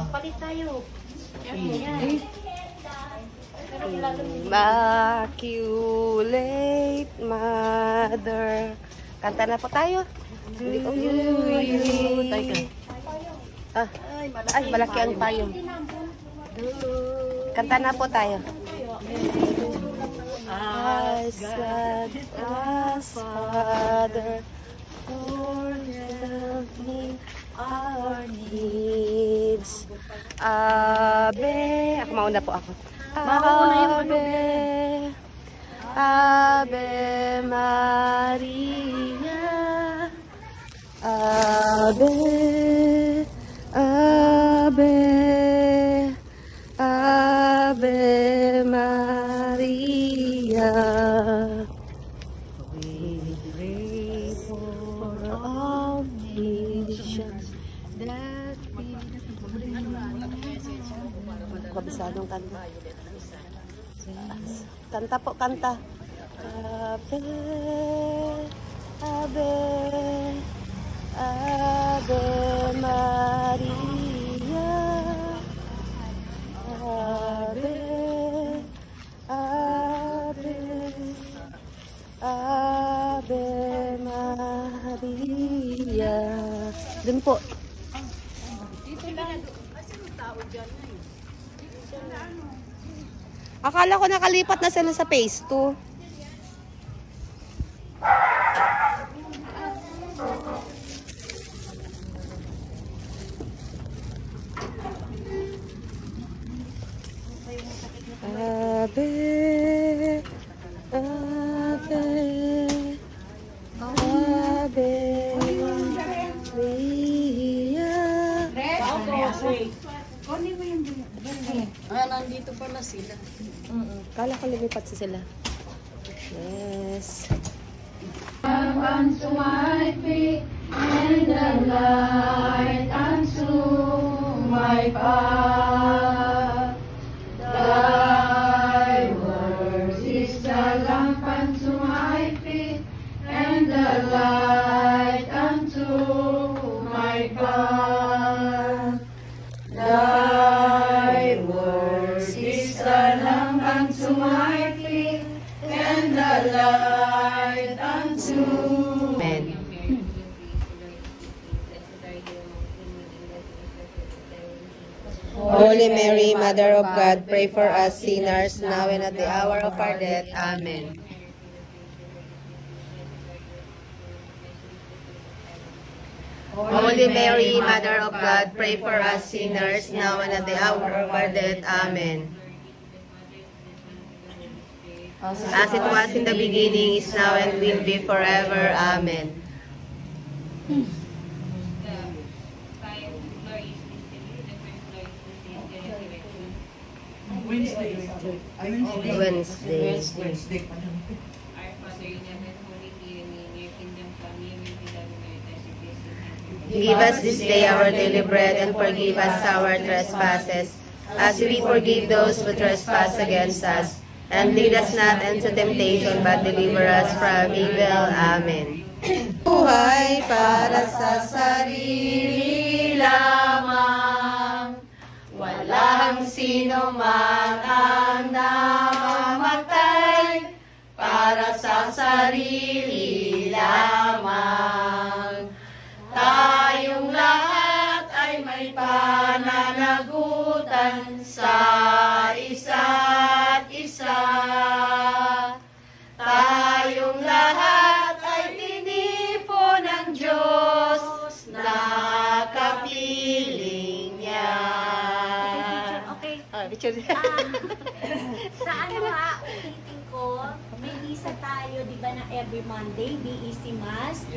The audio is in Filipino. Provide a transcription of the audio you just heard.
Palit tayo. Immaculate Mother. Kanta na po tayo. Ay, malaki ang payong. Kanta na po tayo. As God, as Father, forgive me our needs. Ave, ako mauna po ako. Ave, Ave Maria. Ave, Ave, Ave Maria. We pray for all nations that we kabisadong kanta. Kanta po, kanta. Ave, Ave, Ave Maria. Ave, Ave, Ave Maria. Dun po. Akala ko nakalipat na sila sa phase 2. Ave, Ave, Ave Maria. Nandito pala sila. Kala ko lumipat sila. Yes. Unto my feet and the light unto my path. Thy word is the lamp unto my feet and the light unto my path. Thy word is the lamp unto my feet and the light unto Amen. Holy Mary, Mother of God, pray for us sinners now and at the hour of our death. Amen. Holy Mary, Mother of God, pray for us sinners now and at the hour of our death. Amen. As it was in the beginning, is now, and will be forever. Amen. Wednesday. Wednesday. Give us this day our daily bread, and forgive us our trespasses, as we forgive those who trespass against us. And lead us not into temptation, but deliver us from evil. Amen. Buhay para sa sarili lamang, walang sino man ang namamatay para sa sarili lamang. Tayong lahat ay may pananagutan sa isa't isa. Tayong lahat ay tinipo ng Diyos na kapiling niya. Okay. Picture. Sa ulitin ko, may misa tayo, di ba na every Monday, BEC Mass.